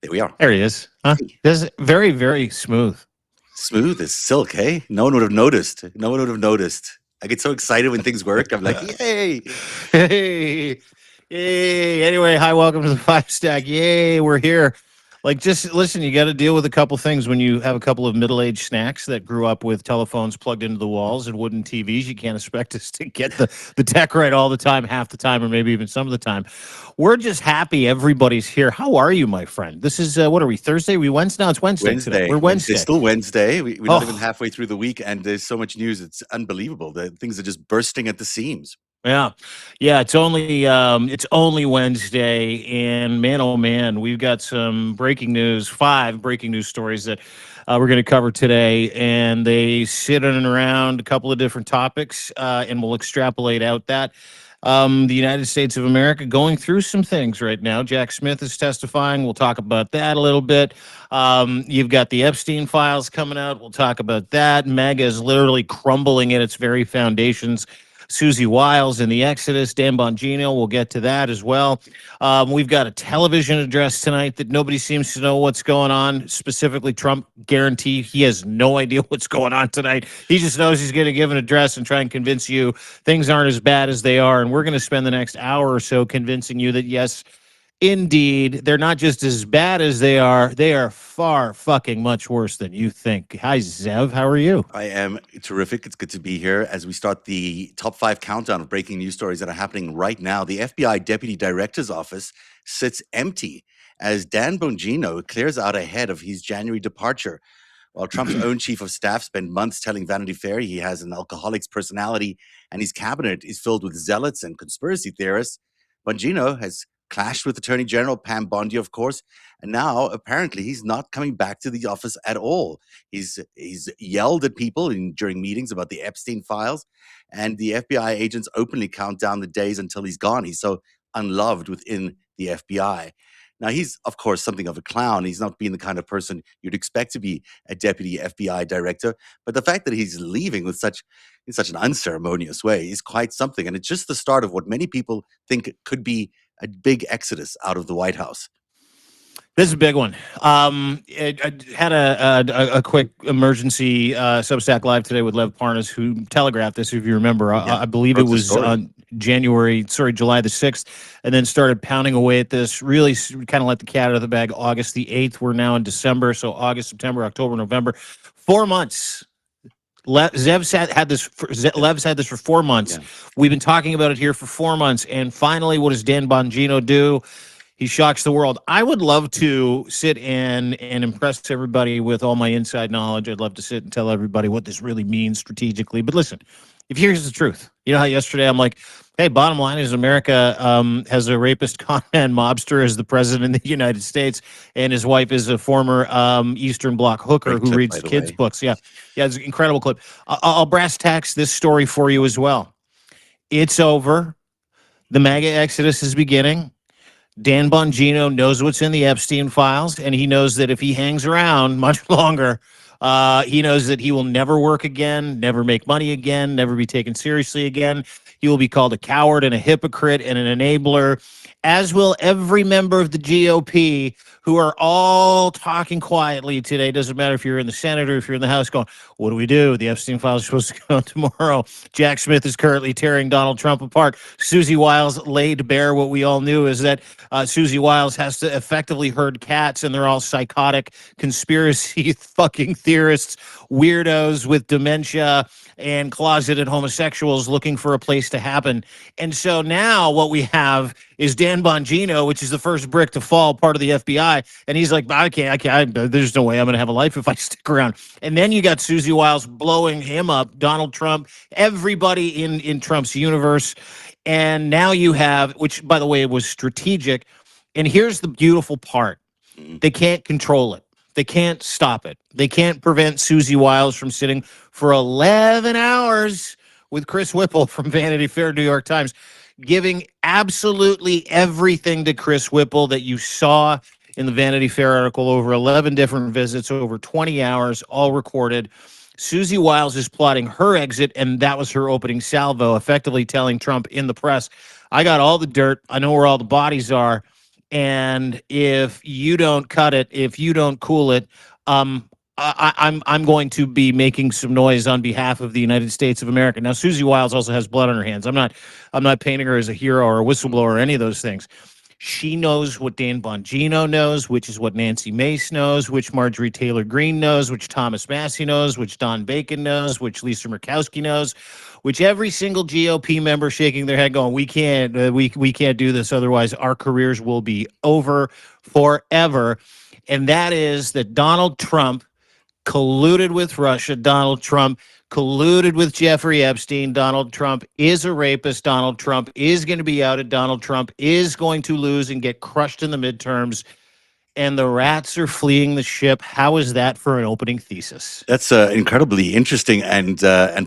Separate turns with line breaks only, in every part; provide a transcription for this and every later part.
There we are.
There he is. Huh?
Hey.
This is very, very smooth.
Smooth as silk, hey? No one would have noticed. No one would have noticed. I get so excited when things work. I'm like, yay.
Hey, yay. Anyway, hi, welcome to the FiveStack. Yay, we're here. Like, just listen, you got to deal with a couple things when you have a couple of middle-aged snacks that grew up with telephones plugged into the walls and wooden TVs. You can't expect us to get the tech right all the time, half the time, or maybe even some of the time. We're just happy everybody's here. How are you, my friend? This is, what are we, Thursday? We Wednesday? No, it's Wednesday today. We're Wednesday.
It's still Wednesday. We're not even halfway through the week, and there's so much news. It's unbelievable. The things are just bursting at the seams.
Yeah, it's only Wednesday, and man, oh man, we've got some breaking news, 5 breaking news stories that we're going to cover today, and they sit in and around a couple of different topics, and we'll extrapolate out that. The United States of America going through some things right now. Jack Smith is testifying. We'll talk about that a little bit. You've got the Epstein files coming out. We'll talk about that. MAGA is literally crumbling at its very foundations. Susie Wiles in the Exodus, Dan Bongino, we'll get to that as well. We've got a television address tonight that nobody seems to know what's going on. Specifically, Trump guarantee he has no idea what's going on tonight. He just knows he's going to give an address and try and convince you things aren't as bad as they are. And we're going to spend the next hour or so convincing you that, yes, indeed, they're not just as bad as they are far fucking much worse than you think. Hi, Zev. How are you?
I am terrific. It's good to be here as we start the top 5 countdown of breaking news stories that are happening right now. The FBI Deputy Director's Office sits empty as Dan Bongino clears out ahead of his January departure. While Trump's own chief of staff spent months telling Vanity Fair he has an alcoholic's personality and his cabinet is filled with zealots and conspiracy theorists, Bongino has clashed with Attorney General Pam Bondi, of course, and now apparently he's not coming back to the office at all. He's yelled at people during meetings about the Epstein files, and the FBI agents openly count down the days until he's gone. He's so unloved within the FBI. Now, he's, of course, something of a clown. He's not being the kind of person you'd expect to be a deputy FBI director, but the fact that he's leaving with in such an unceremonious way is quite something, and it's just the start of what many people think could be a big exodus out of the White House.
This is a big one. I had a quick emergency Substack Live today with Lev Parnas, who telegraphed this, if you remember. I believe it was on July the 6th, and then started pounding away at this, really kind of let the cat out of the bag. August the 8th, we're now in December, so August, September, October, November. 4 months. Lev's had this for 4 months. Yeah. We've been talking about it here for 4 months, and finally, what does Dan Bongino do? He shocks the world. I would love to sit and impress everybody with all my inside knowledge. I'd love to sit and tell everybody what this really means strategically. But listen, if here's the truth, you know how yesterday I'm like, hey, bottom line is America has a rapist, con man, mobster as the president of the United States, and his wife is a former Eastern Bloc hooker who reads kids' books. Yeah, it's an incredible clip. I'll brass tacks this story for you as well. It's over. The MAGA exodus is beginning. Dan Bongino knows what's in the Epstein files, and he knows that if he hangs around much longer, he knows that he will never work again, never make money again, never be taken seriously again. He will be called a coward and a hypocrite and an enabler, as will every member of the GOP who are all talking quietly today. Doesn't matter if you're in the Senate or if you're in the House going, what do we do? The Epstein files are supposed to come out tomorrow. Jack Smith is currently tearing Donald Trump apart. Susie Wiles laid bare what we all knew, is that Susie Wiles has to effectively herd cats, and they're all psychotic conspiracy fucking theorists, weirdos with dementia, and closeted homosexuals looking for a place to happen. And so now what we have is Dan Bongino, which is the first brick to fall, part of the FBI. And he's like, I can't, there's no way I'm going to have a life if I stick around. And then you got Susie Wiles blowing him up, Donald Trump, everybody in Trump's universe. And now you have, which, by the way, was strategic. And here's the beautiful part. They can't control it. They can't stop it. They can't prevent Susie Wiles from sitting for 11 hours with Chris Whipple from Vanity Fair, New York Times, giving absolutely everything to Chris Whipple that you saw in the Vanity Fair article, over 11 different visits, over 20 hours, all recorded. Susie Wiles is plotting her exit, and that was her opening salvo, effectively telling Trump in the press, I got all the dirt. I know where all the bodies are. and if you don't cut it, if you don't cool it, I'm going to be making some noise on behalf of the United States of America. Now, Susie Wiles also has blood on her hands. I'm not painting her as a hero or a whistleblower or any of those things. She knows what Dan Bongino knows, which is what Nancy Mace knows, which Marjorie Taylor Greene knows, which Thomas Massey knows, which Don Bacon knows, which Lisa Murkowski knows, which every single GOP member shaking their head going, we can't do this, otherwise our careers will be over forever. And that is that Donald Trump colluded with Russia. Donald Trump colluded with Jeffrey Epstein. Donald Trump is a rapist. Donald Trump is going to be outed. Donald Trump is going to lose and get crushed in the midterms. And the rats are fleeing the ship. How is that for an opening thesis?
That's incredibly interesting and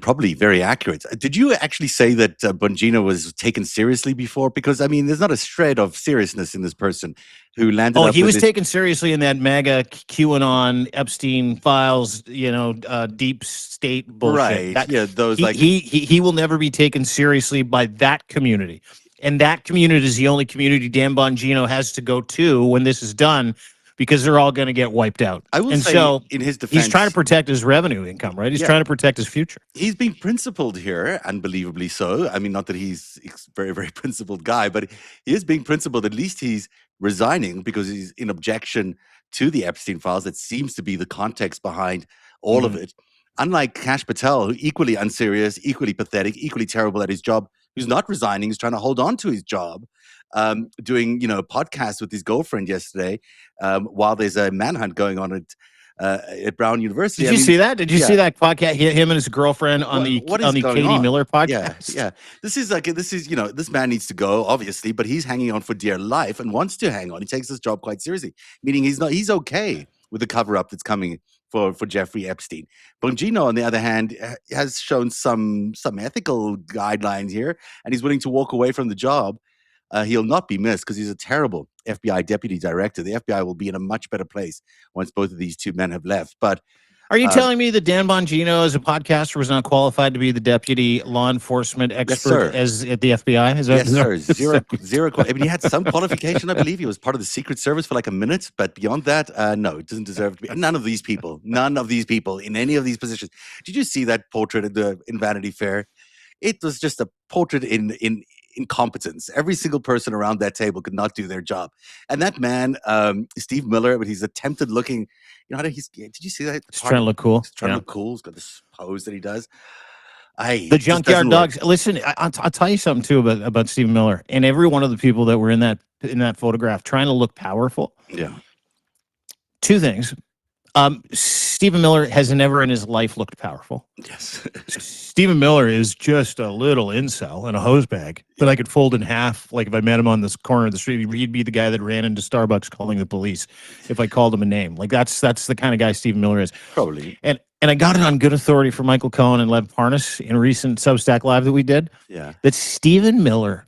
probably very accurate. Did you actually say that Bongino was taken seriously before? Because, I mean, there's not a shred of seriousness in this person who landed up
he
with
was taken seriously in that MAGA QAnon Epstein files, deep state bullshit.
Right. Those
he will never be taken seriously by that community. And that community is the only community Dan Bongino has to go to when this is done, because they're all going to get wiped out.
I will say,
so
in his defense,
he's trying to protect his revenue income, right? He's trying to protect his future.
He's being principled here, unbelievably so. I mean, not that he's a very, very principled guy, but he is being principled. At least he's resigning because he's in objection to the Epstein files. That seems to be the context behind all of it. Unlike Kash Patel, who equally unserious, equally pathetic, equally terrible at his job, who's not resigning, he's trying to hold on to his job, doing a podcast with his girlfriend yesterday, while there's a manhunt going on at Brown University.
Did you see that? Did you see that podcast? Him and his girlfriend on the Katie Miller podcast.
Yeah. This is this man needs to go, obviously, but he's hanging on for dear life and wants to hang on. He takes his job quite seriously, meaning he's okay with the cover up that's coming for Jeffrey Epstein. Bongino, on the other hand, has shown some ethical guidelines here, and he's willing to walk away from the job. He'll not be missed because he's a terrible FBI deputy director. The FBI will be in a much better place once both of these two men have left. But
are you telling me that Dan Bongino, as a podcaster, was not qualified to be the deputy law enforcement expert at the FBI?
Yes, sir. Zero. I mean, he had some qualification, I believe. He was part of the Secret Service for like a minute, but beyond that, no, it doesn't deserve to be. None of these people in any of these positions. Did you see that portrait in Vanity Fair? It was just a portrait in incompetence. Every single person around that table could not do their job. And that man, Steve Miller, but he's attempted looking, did you see that?
He's trying to look cool.
He's trying to look cool. He's got this pose that he does.
The junkyard dogs. Listen, I'll tell you something too about Steve Miller and every one of the people that were in that photograph trying to look powerful.
Yeah.
Two things. Stephen Miller has never in his life looked powerful.
Yes.
Stephen Miller is just a little incel in a hose bag that I could fold in half. Like if I met him on this corner of the street, he'd be the guy that ran into Starbucks calling the police if I called him a name. Like that's the kind of guy Stephen Miller is.
Probably.
And I got it on good authority from Michael Cohen and Lev Parnas in a recent Substack Live that we did.
Yeah.
That Stephen Miller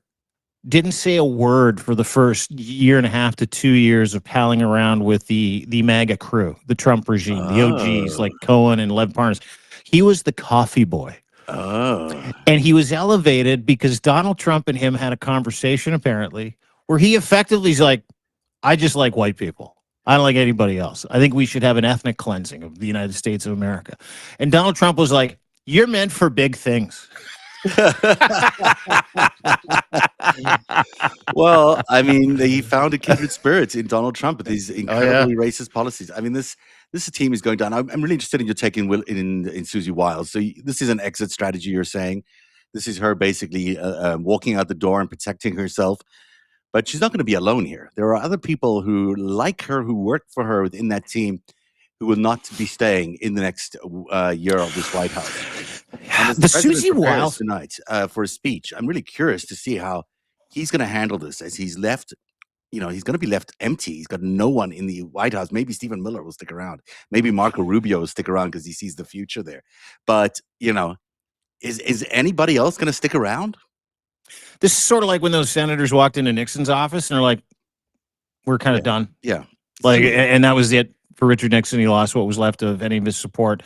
didn't say a word for the first year and a half to 2 years of palling around with the MAGA crew, the Trump regime, the OGs like Cohen and Lev Parnas. He was the coffee boy.
Oh.
And he was elevated because Donald Trump and him had a conversation, apparently, where he effectively is like, I just like white people. I don't like anybody else. I think we should have an ethnic cleansing of the United States of America. And Donald Trump was like, you're meant for big things.
Well, I mean, he found a kindred spirit in Donald Trump with these incredibly racist policies. I mean, this team is going down. I'm really interested in your take in Susie Wiles. So this is an exit strategy, you're saying. This is her basically walking out the door and protecting herself. But she's not going to be alone here. There are other people who like her, who work for her within that team, who will not be staying in the next year of this White House. And as the Susie Wiles tonight for a speech, I'm really curious to see how he's going to handle this as he's left. He's going to be left empty. He's got no one in the White House. Maybe Stephen Miller will stick around. Maybe Marco Rubio will stick around because he sees the future there. But, is anybody else going to stick around?
This is sort of like when those senators walked into Nixon's office and they're like, we're kind of done.
Yeah.
And that was it for Richard Nixon. He lost what was left of any of his support.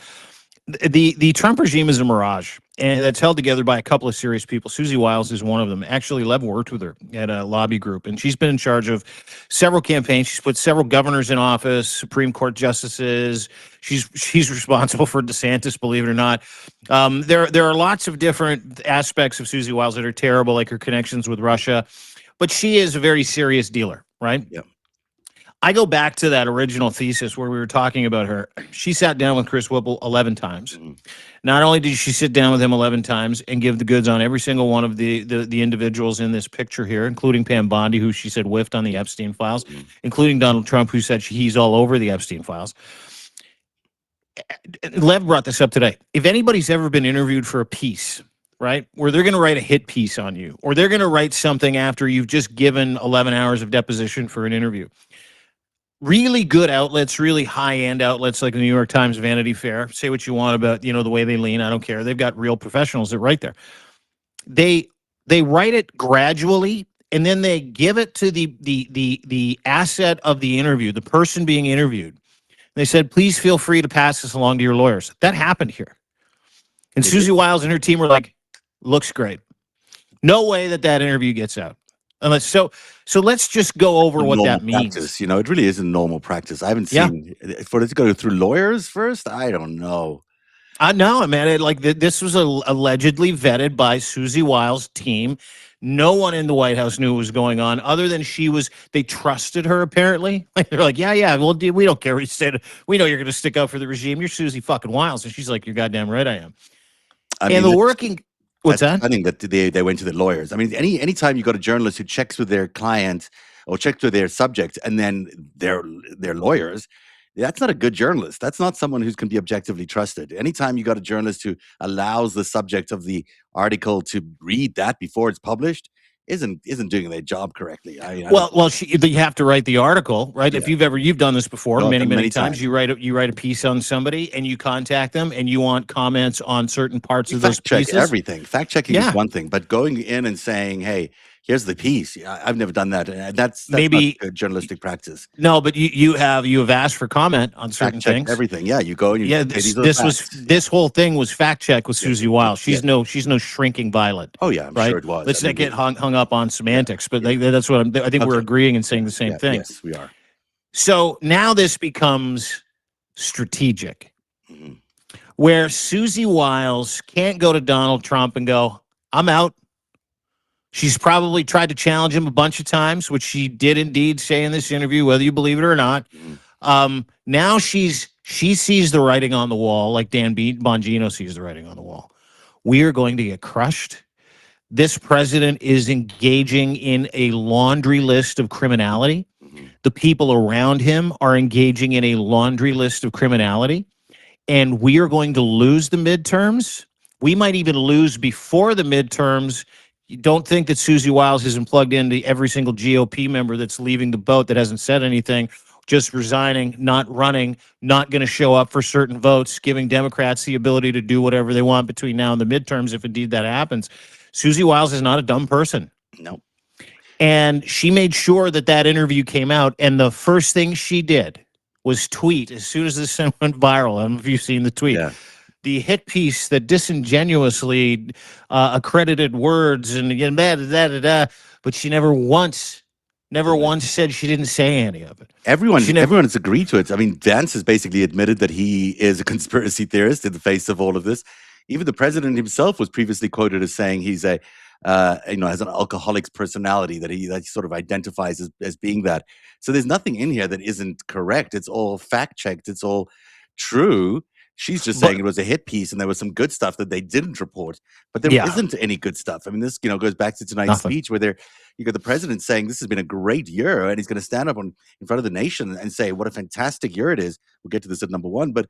The Trump regime is a mirage. and that's held together by a couple of serious people. Susie Wiles is one of them. Actually, Lev worked with her at a lobby group, and she's been in charge of several campaigns. She's put several governors in office, Supreme Court justices. She's responsible for DeSantis, believe it or not. There are lots of different aspects of Susie Wiles that are terrible, like her connections with Russia, but she is a very serious dealer, right?
Yeah.
I go back to that original thesis where we were talking about her. She sat down with Chris Whipple 11 times.
Mhm.
Not only did she sit down with him 11 times and give the goods on every single one of the individuals in this picture here, including Pam Bondi, who she said whiffed on the Epstein files, including Donald Trump, who said he's all over the Epstein files. Lev brought this up today. If anybody's ever been interviewed for a piece, right, where they're going to write a hit piece on you, or they're going to write something after you've just given 11 hours of deposition for an interview, really good outlets, really high-end outlets like the New York Times, Vanity Fair, say what you want about, the way they lean, I don't care. They've got real professionals that write there. They write it gradually, and then they give it to the asset of the interview, the person being interviewed. They said, please feel free to pass this along to your lawyers. That happened here. And Susie Wiles and her team were like, looks great. No way that interview gets out. Unless so let's just go over what that means.
Practice, it really is a normal practice. I haven't seen for it to go through lawyers first. I don't know.
No, man. This was allegedly vetted by Susie Wiles' team. No one in the White House knew what was going on, other than they trusted her, apparently. They're like, yeah, well, we don't care what you said. We know you're going to stick up for the regime. You're Susie fucking Wiles. And she's like, you're goddamn right I am. What's that?
I think that they went to the lawyers. I mean, anytime you got a journalist who checks with their client or checks with their subject and then their lawyers, that's not a good journalist. That's not someone who's can be objectively trusted. Anytime you got a journalist who allows the subject of the article to read that before it's published, isn't doing their job correctly.
You have to write the article, right? Yeah. If you've done this before, many times, you write a piece on somebody and you contact them and you want comments on certain parts of those pieces.
Fact check everything. Fact checking is one thing, but going in and saying, "Hey, here's the piece." I've never done that. That's maybe not a journalistic practice.
No, but you have asked for comment on certain things.
Everything. Yeah, you go and you.
This whole thing was fact check with Susie Wiles. She's no shrinking violet.
Oh yeah, I'm sure it was.
Let's not get hung up on semantics, but that's what I think we're agreeing and saying the same thing.
Yes, we are.
So now this becomes strategic, where Susie Wiles can't go to Donald Trump and go, "I'm out." She's probably tried to challenge him a bunch of times, which she did indeed say in this interview, whether you believe it or not. Now she sees the writing on the wall, like Dan Bongino sees the writing on the wall. We are going to get crushed. This president is engaging in a laundry list of criminality. The people around him are engaging in a laundry list of criminality. And we are going to lose the midterms. We might even lose before the midterms. You don't think that Susie Wiles isn't plugged into every single GOP member that's leaving the boat that hasn't said anything, just resigning, not running, not going to show up for certain votes, giving Democrats the ability to do whatever they want between now and the midterms, if indeed that happens. Susie Wiles is not a dumb person.
No.
And she made sure that interview came out, and the first thing she did was tweet as soon as this went viral. I don't know if you've seen the tweet. Yeah. The hit piece that disingenuously accredited words and but she never once said she didn't say any of it.
Everyone has agreed to it. I mean, Vance has basically admitted that he is a conspiracy theorist in the face of all of this. Even the president himself was previously quoted as saying he's has an alcoholic's personality, that he sort of identifies as being that. So there's nothing in here that isn't correct. It's all fact checked. It's all true. She's just saying it was a hit piece and there was some good stuff that they didn't report, but there isn't any good stuff. I mean, this, goes back to tonight's speech where you got the president saying this has been a great year and he's going to stand up in front of the nation and say what a fantastic year it is. We'll get to this at number one, but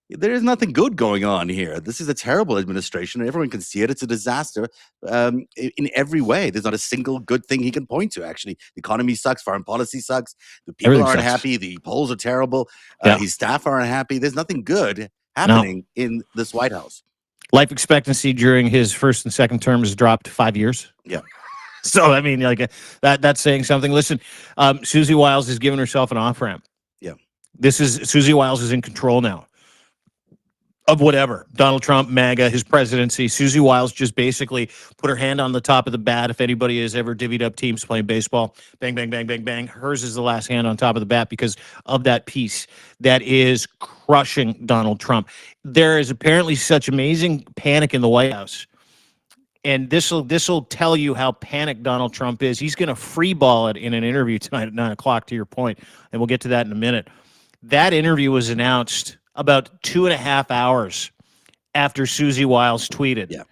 there is nothing good going on here. This is a terrible administration. Everyone can see it. It's a disaster in every way. There's not a single good thing he can point to, actually. The economy sucks. Foreign policy sucks. The people aren't happy. The polls are terrible. His staff aren't happy. There's nothing good happening in this White House.
Life expectancy during his first and second term has dropped 5 years.
Yeah.
So, I mean, that's saying something. Listen, Susie Wiles has given herself an off-ramp.
Yeah.
Susie Wiles is in control now of whatever. Donald Trump, MAGA, his presidency. Susie Wiles just basically put her hand on the top of the bat. If anybody has ever divvied up teams playing baseball, bang, bang, bang, bang, bang. Hers is the last hand on top of the bat because of that piece that is crushing Donald Trump. There is apparently such amazing panic in the White House. And this will tell you how panicked Donald Trump is. He's going to free ball it in an interview tonight at 9 o'clock, to your point, and we'll get to that in a minute. That interview was announced about 2.5 hours after Susie Wiles tweeted.
Yeah.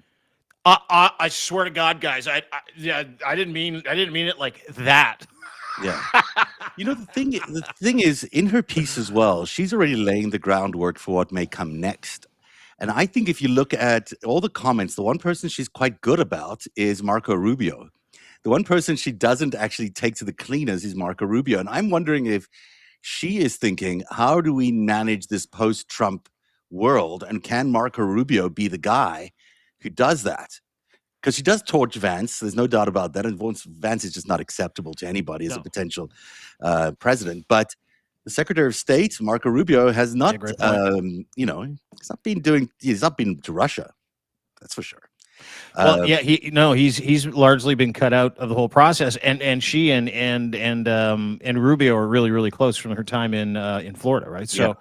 I swear to God, guys, I didn't mean it like that.
Yeah. The thing is, in her piece as well, she's already laying the groundwork for what may come next. And I think if you look at all the comments, the one person she's quite good about is Marco Rubio. The one person she doesn't actually take to the cleaners is Marco Rubio. And I'm wondering if she is thinking, how do we manage this post-Trump world? And can Marco Rubio be the guy who does that? Because she does torch Vance. There's no doubt about that. And Vance is just not acceptable to anybody as a potential president. But the Secretary of State, Marco Rubio, has not, he's not been to Russia. That's for sure.
Well, he's largely been cut out of the whole process, and she and Rubio are really, really close from her time in Florida, right? So,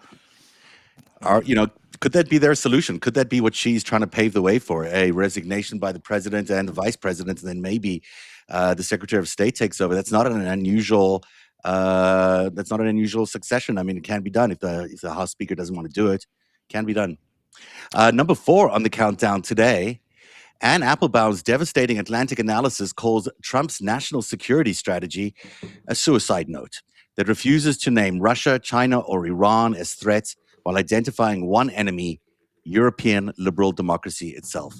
could that be their solution? Could that be what she's trying to pave the way for? A resignation by the president and the vice president, and then maybe the Secretary of State takes over. That's not an unusual. That's not an unusual succession. I mean, it can be done if the House Speaker doesn't want to do it. It can be done. Number 4 on the countdown today. Anne Applebaum's devastating Atlantic analysis calls Trump's national security strategy a suicide note that refuses to name Russia, China, or Iran as threats while identifying one enemy, European liberal democracy itself.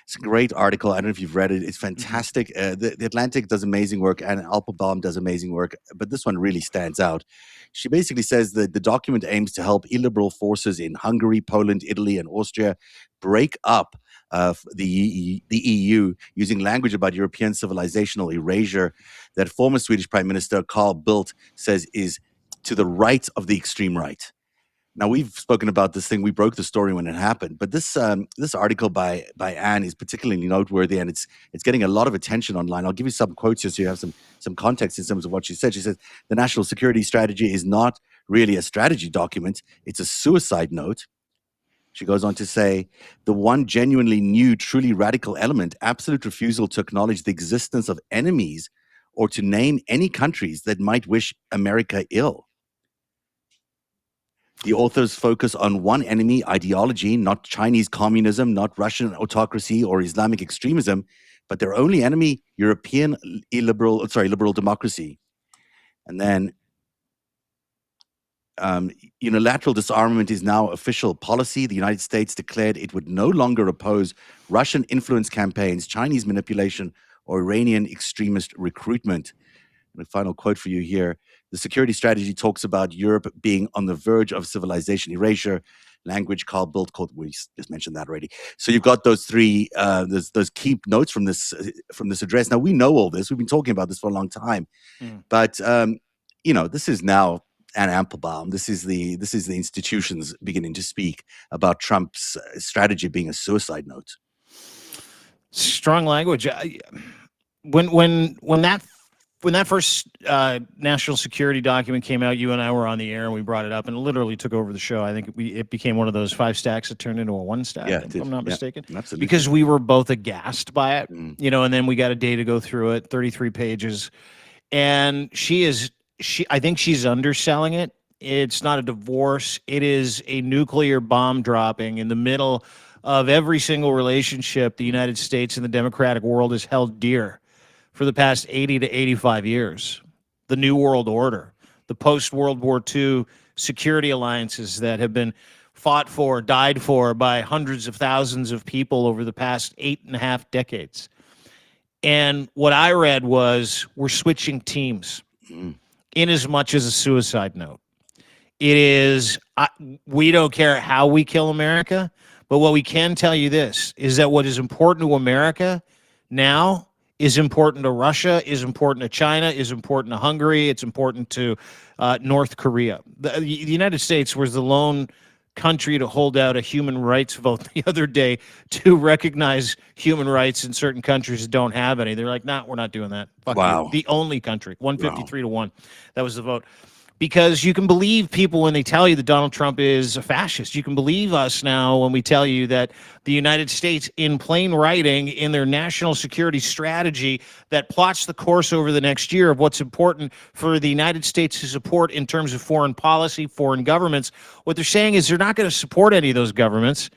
It's a great article. I don't know if you've read it. It's fantastic. The Atlantic does amazing work, and Applebaum does amazing work, but this one really stands out. She basically says that the document aims to help illiberal forces in Hungary, Poland, Italy, and Austria break up the EU using language about European civilizational erasure that former Swedish Prime Minister Carl Bildt says is to the right of the extreme right. Now, we've spoken about this thing. We broke the story when it happened, but this article by Anne is particularly noteworthy, and it's getting a lot of attention online. I'll give you some quotes here so you have some context in terms of what she said. She says, the national security strategy is not really a strategy document. It's a suicide note. She goes on to say, the one genuinely new, truly radical element, absolute refusal to acknowledge the existence of enemies or to name any countries that might wish America ill. The authors focus on one enemy ideology, not Chinese communism, not Russian autocracy or Islamic extremism, but their only enemy, European liberal democracy. And then unilateral disarmament is now official policy. The United States declared it would no longer oppose Russian influence campaigns, Chinese manipulation, or Iranian extremist recruitment. And a final quote for you here. The security strategy talks about Europe being on the verge of civilization erasure, language Carl Bildt called, we just mentioned that already. So you've got those three, those key notes from this address. Now, we know all this. We've been talking about this for a long time. But, this is now Anne Applebaum. This is the institutions beginning to speak about Trump's strategy being a suicide note.
Strong language. When that first national security document came out, you and I were on the air and we brought it up, and it literally took over the show. I think it became one of those 5 stacks that turned into a 1 stack, if I'm not mistaken.
Absolutely.
Because we were both aghast by it, and then we got a day to go through it, 33 pages. And I think she's underselling it. It's not a divorce. It is a nuclear bomb dropping in the middle of every single relationship the United States and the democratic world has held dear for the past 80 to 85 years. The New World Order, the post-World War II security alliances that have been fought for, died for by hundreds of thousands of people over the past 8.5 decades. And what I read was we're switching teams in as much as a suicide note. It is, we don't care how we kill America, but what we can tell you this is that what is important to America now is important to Russia, is important to China, is important to Hungary, it's important to North Korea. The United States was the lone country to hold out a human rights vote the other day to recognize human rights in certain countries that don't have any. They're like, nah, we're not doing that. Fuck you. The only country, 153 to 1. That was the vote. Because you can believe people when they tell you that Donald Trump is a fascist. You can believe us now when we tell you that the United States, in plain writing, in their national security strategy that plots the course over the next year of what's important for the United States to support in terms of foreign policy, foreign governments, what they're saying is they're not going to support any of those governments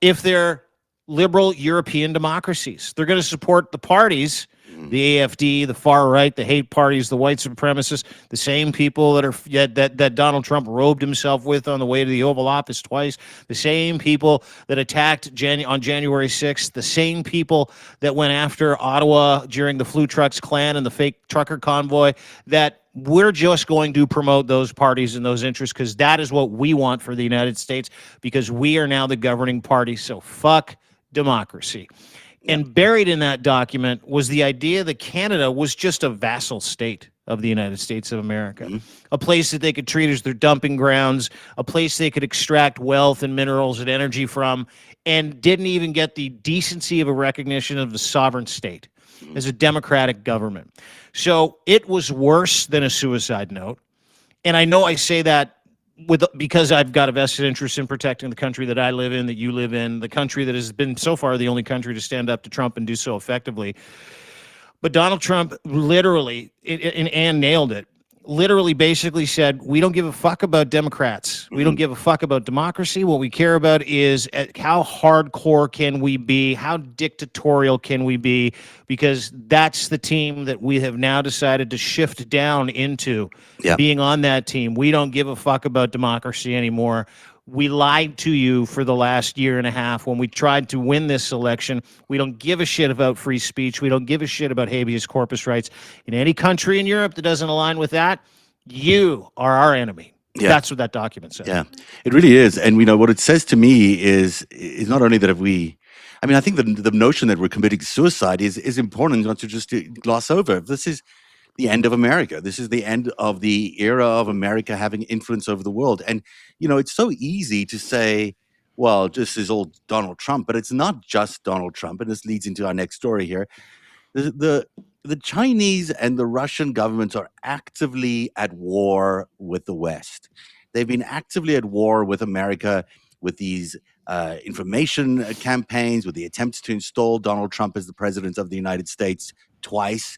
if they're liberal European democracies. They're going to support the parties, the AFD, the far right, the hate parties, the white supremacists, the same people that are that Donald Trump robed himself with on the way to the Oval Office twice, the same people that attacked on January 6th, the same people that went after Ottawa during the Flu Trucks Klan and the fake trucker convoy, that we're just going to promote those parties and those interests because that is what we want for the United States because we are now the governing party. So fuck democracy. And buried in that document was the idea that Canada was just a vassal state of the United States of America, a place that they could treat as their dumping grounds, a place they could extract wealth and minerals and energy from, and didn't even get the decency of a recognition of the sovereign state as a democratic government. So it was worse than a suicide note. And I know I say that because I've got a vested interest in protecting the country that I live in, that you live in, the country that has been so far the only country to stand up to Trump and do so effectively. But Donald Trump literally, and Ann nailed it, literally basically said, we don't give a fuck about Democrats. We don't give a fuck about democracy. What we care about is how hardcore can we be? How dictatorial can we be? Because that's the team that we have now decided to shift down into being on that team. We don't give a fuck about democracy anymore. We lied to you for the last year and a half when we tried to win this election. We don't give a shit about free speech. We don't give a shit about habeas corpus rights. In any country in Europe that doesn't align with that, you are our enemy. That's what that document says.
Yeah, it really is. And we know what it says to me is not only that if we, I mean, I think the notion that we're committing suicide is important not to just gloss over. This is the end of America. This is the end of the era of America having influence over the world. And, you know, it's so easy to say, well, this is all Donald Trump, but it's not just Donald Trump. And this leads into our next story here. The Chinese and the Russian governments are actively at war with the West. They've been actively at war with America with these information campaigns, with the attempts to install Donald Trump as the president of the United States twice.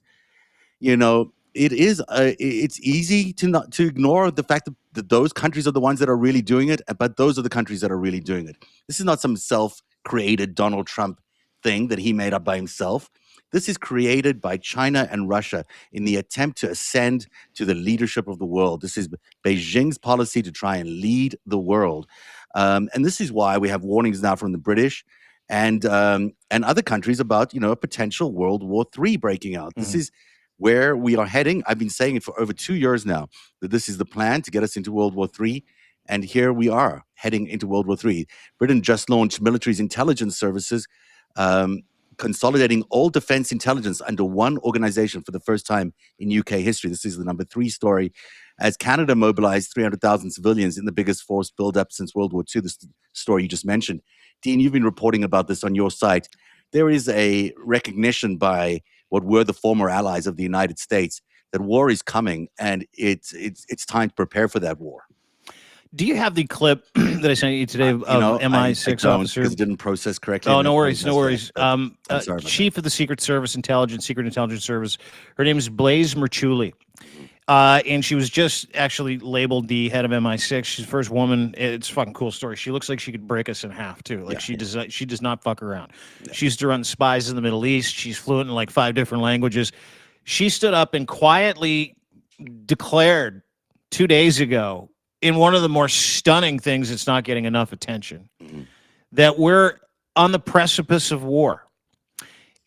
You know, it's easy to ignore the fact that those countries are the ones that are really doing it, but those are the countries that are really doing it. This is not some self-created Donald Trump thing that he made up by himself. This is created by China and Russia in the attempt to ascend to the leadership of the world. This is Beijing's policy to try and lead the world. And this is why we have warnings now from the British and other countries about, you know, a potential World War III breaking out. This is where we are heading. I've been saying it for over 2 years now, that this is the plan to get us into World War III. And here we are heading into World War III. Britain just launched military's intelligence services, consolidating all defense intelligence under one organization for the first time in UK history. This is the number 3 story. As Canada mobilized 300,000 civilians in the biggest force buildup since World War II, this story you just mentioned. Dean, you've been reporting about this on your site. There is a recognition by what were the former allies of the United States that war is coming, and it's time to prepare for that war.
Do you have the clip that I sent you today of MI6 officer?
Because it didn't process correctly.
Oh, no worries, no worries. Chief
that.
of the Secret Intelligence Service. Her name is Blaise Merchuli. And she was just actually labeled the head of MI6. She's the first woman. It's a fucking cool story. She looks like she could break us in half too. Like she does not fuck around. She used to run spies in the Middle East. She's fluent in like 5 different languages. She stood up and quietly declared 2 days ago, in one of the more stunning things that's not getting enough attention, that we're on the precipice of war.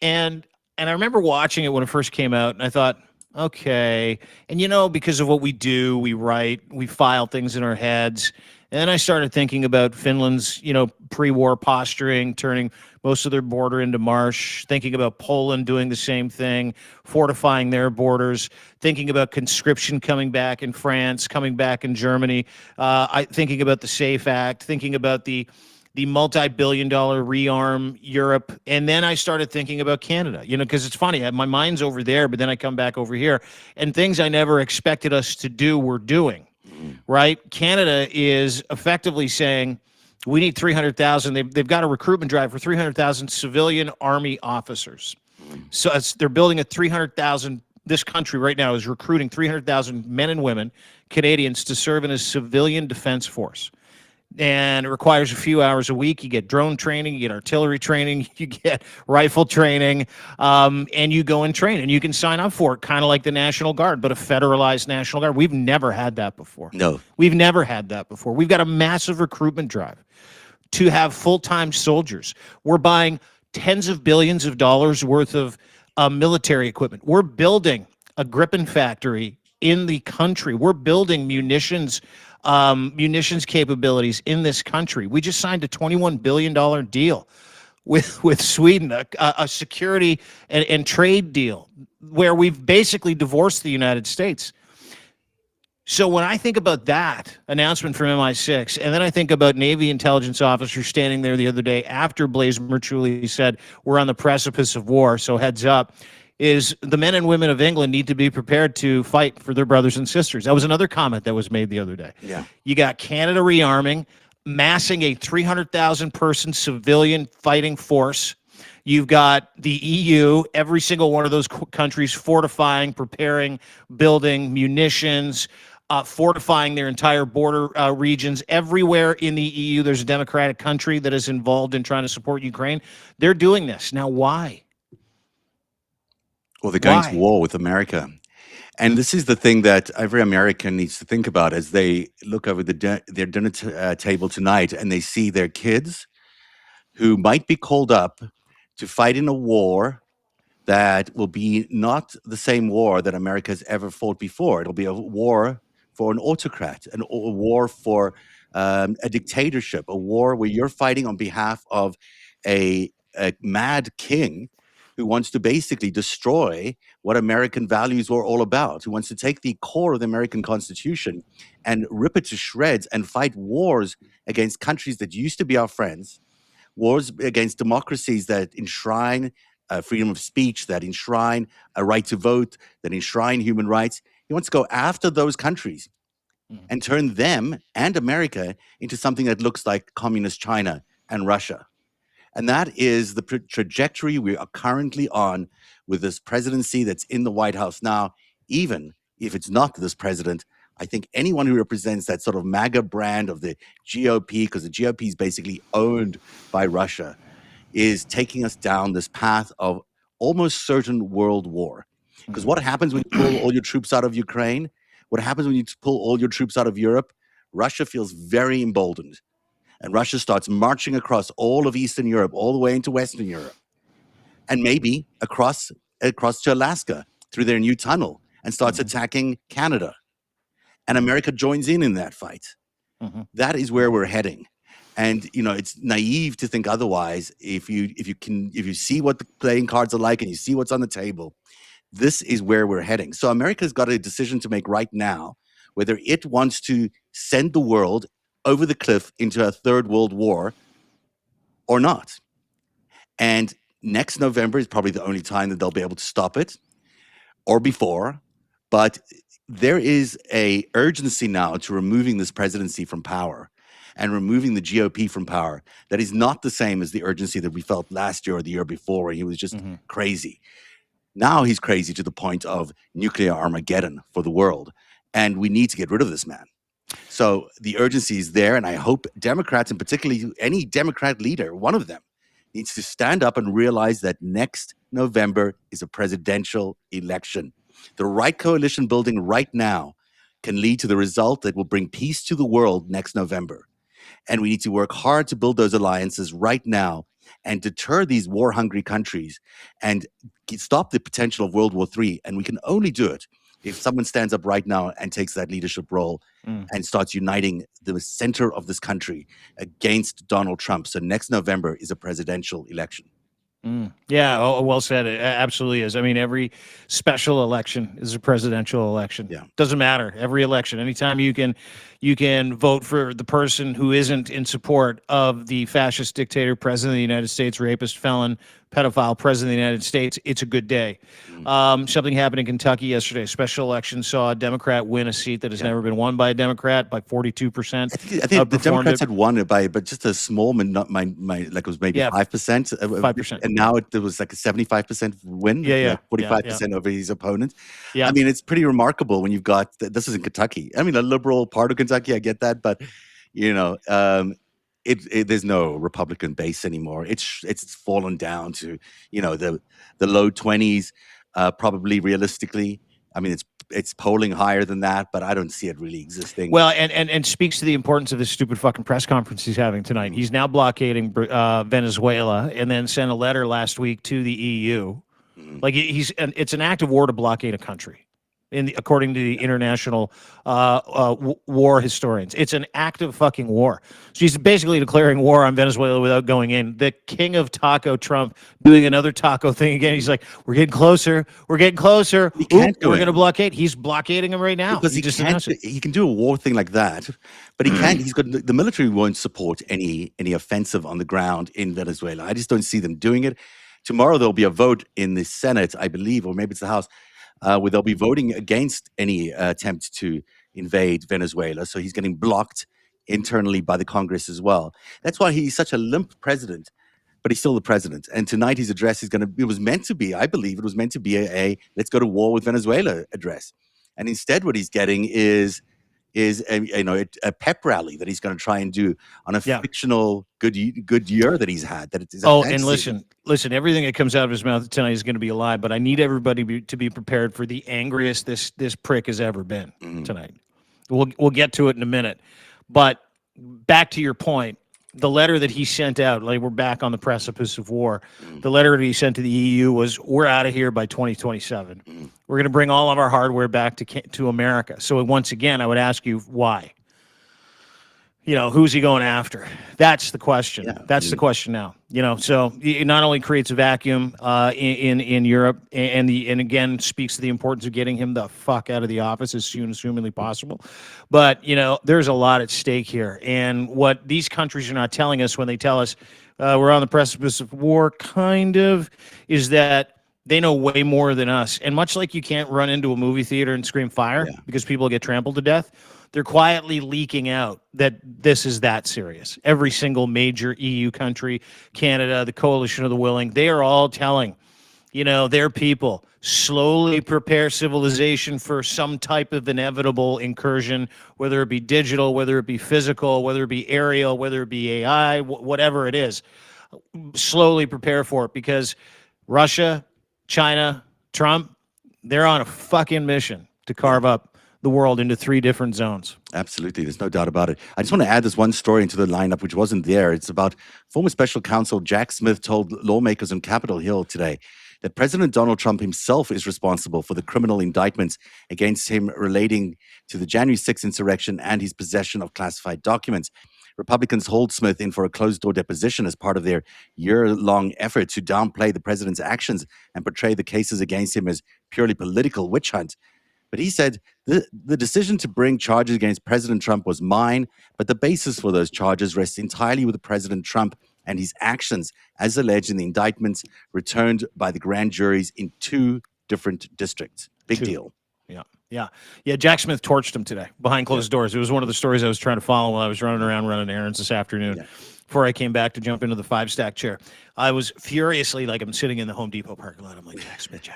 And I remember watching it when it first came out, and I thought, okay. And because of what we do, we write, we file things in our heads. And then I started thinking about Finland's, pre-war posturing, turning most of their border into marsh, thinking about Poland doing the same thing, fortifying their borders, thinking about conscription coming back in France, coming back in Germany, thinking about the SAFE Act, thinking about the multi-billion-dollar rearm Europe. And then I started thinking about Canada, because it's funny. My mind's over there, but then I come back over here. And things I never expected us to do, we're doing, right? Canada is effectively saying, we need 300,000. They've got a recruitment drive for 300,000 civilian army officers. So they're building a 300,000. This country right now is recruiting 300,000 men and women, Canadians, to serve in a civilian defense force. And it requires a few hours a week. You get drone training, you get artillery training, you get rifle training, and you go and train. And you can sign up for it, kind of like the National Guard, but a federalized National Guard. We've never had that before.
No.
We've never had that before. We've got a massive recruitment drive to have full-time soldiers. We're buying tens of billions of dollars worth of military equipment. We're building a Gripen factory in the country. We're building munitions capabilities in this country. We just signed a $21 billion deal with Sweden, a security and trade deal where we've basically divorced the United States. So when I think about that announcement from MI6, and then I think about Navy intelligence officers standing there the other day after Blaise Merchuli said, we're on the precipice of war, so heads up, is the men and women of England need to be prepared to fight for their brothers and sisters. That was another comment that was made the other day.
Yeah.
You got Canada rearming, massing a 300,000 person civilian fighting force. You've got the EU, every single one of those countries fortifying, preparing, building munitions, fortifying their entire border regions. Everywhere in the EU, there's a democratic country that is involved in trying to support Ukraine. They're doing this. Now, why?
Well, they're going to war with America. And this is the thing that every American needs to think about as they look over their dinner table tonight and they see their kids who might be called up to fight in a war that will be not the same war that America has ever fought before. It'll be a war for an autocrat, a war for a dictatorship, a war where you're fighting on behalf of a mad king who wants to basically destroy what American values were all about, who wants to take the core of the American Constitution and rip it to shreds and fight wars against countries that used to be our friends, wars against democracies that enshrine freedom of speech, that enshrine a right to vote, that enshrine human rights. He wants to go after those countries and turn them and America into something that looks like communist China and Russia. And that is the trajectory we are currently on with this presidency that's in the White House now. Even if it's not this president, I think anyone who represents that sort of MAGA brand of the GOP, because the GOP is basically owned by Russia, is taking us down this path of almost certain world war. Because what happens when you pull all your troops out of Ukraine? What happens when you pull all your troops out of Europe? Russia feels very emboldened. And Russia starts marching across all of Eastern Europe, all the way into Western Europe, and maybe across to Alaska through their new tunnel, and starts attacking Canada. And America joins in that fight. That is where we're heading. And it's naive to think otherwise. If you see what the playing cards are like and you see what's on the table, this is where we're heading. So America's got a decision to make right now, whether it wants to send the world over the cliff into a third world war or not. And next November is probably the only time that they'll be able to stop it, or before. But there is a urgency now to removing this presidency from power and removing the GOP from power that is not the same as the urgency that we felt last year or the year before, where he was just crazy. Now he's crazy to the point of nuclear Armageddon for the world. And we need to get rid of this man. So the urgency is there, and I hope Democrats, and particularly any Democrat leader, one of them, needs to stand up and realize that next November is a presidential election. The right coalition building right now can lead to the result that will bring peace to the world next November. And we need to work hard to build those alliances right now and deter these war-hungry countries and stop the potential of World War III. And we can only do it if someone stands up right now and takes that leadership role and starts uniting the center of this country against Donald Trump. So next November is a presidential election.
Yeah, well said. It absolutely is. I mean, every special election is a presidential election.
Yeah.
Doesn't matter. Every election, anytime you can vote for the person who isn't in support of the fascist dictator, president of the United States, rapist, felon, pedophile, president of the United States, it's a good day. Something happened in Kentucky yesterday. A special election saw a Democrat win a seat that has never been won by a Democrat by 42%.
I think the Democrats had won it by, but just a small, like it was maybe 5%.
5%.
And now there was like a 75% win. 45% over his opponent.
Yeah.
I mean, it's pretty remarkable when you've got, this is in Kentucky. I mean, a liberal part of Kentucky, I get that, but there's no Republican base anymore. It's fallen down to, the low 20s, probably realistically. I mean, it's polling higher than that, but I don't see it really existing.
Well, and speaks to the importance of this stupid fucking press conference he's having tonight. He's now blockading Venezuela, and then sent a letter last week to the EU. Like it's an act of war to blockade a country. According to the international war historians, it's an act of fucking war. So he's basically declaring war on Venezuela without going in. The king of taco, Trump, doing another taco thing again. He's like, we're getting closer. We're getting closer. We're going to blockade. He's blockading him right now.
Because he can do a war thing like that, but he can't. He's got the military won't support any offensive on the ground in Venezuela. I just don't see them doing it. Tomorrow there'll be a vote in the Senate, I believe, or maybe it's the House, where they'll be voting against any attempt to invade Venezuela. So he's getting blocked internally by the Congress as well. That's why he's such a limp president, but he's still the president. And tonight his address it was meant to be, I believe, it was meant to be a let's go to war with Venezuela address. And instead what he's getting is a pep rally that he's going to try and do on a fictional good year that he's had. That it's
and listen, everything that comes out of his mouth tonight is going to be a lie. But I need everybody to be prepared for the angriest this prick has ever been tonight. We'll get to it in a minute. But back to your point, the letter that he sent out, like we're back on the precipice of war. The letter that he sent to the EU was, we're out of here by 2027. We're going to bring all of our hardware back to America. So once again, I would ask you, why? Who's he going after? That's the question. Yeah. That's the question now. So it not only creates a vacuum in Europe, and again speaks to the importance of getting him the fuck out of the office as soon as humanly possible. But there's a lot at stake here, and what these countries are not telling us when they tell us we're on the precipice of war, kind of, is that they know way more than us. And much like you can't run into a movie theater and scream fire because people get trampled to death, they're quietly leaking out that this is that serious. Every single major EU country, Canada, the Coalition of the Willing, they are all telling, their people, slowly prepare civilization for some type of inevitable incursion, whether it be digital, whether it be physical, whether it be aerial, whether it be AI, whatever it is. Slowly prepare for it, because Russia, China, Trump, they're on a fucking mission to carve up the world into 3 different zones.
Absolutely. There's no doubt about it. I just want to add this one story into the lineup, which wasn't there. It's about former special counsel Jack Smith told lawmakers on Capitol Hill today that President Donald Trump himself is responsible for the criminal indictments against him relating to the January 6th insurrection and his possession of classified documents. Republicans hold Smith in for a closed-door deposition as part of their year-long effort to downplay the president's actions and portray the cases against him as purely political witch hunt. But he said, the decision to bring charges against President Trump was mine, but the basis for those charges rests entirely with President Trump and his actions, as alleged in the indictments returned by the grand juries in 2 different districts. Big deal.
Yeah. Jack Smith torched him today behind closed doors. It was one of the stories I was trying to follow while I was running around running errands this afternoon. Before I came back to jump into the FiveStack chair, I was furiously, like, I'm sitting in the Home Depot parking lot. I'm like, Jack Smith,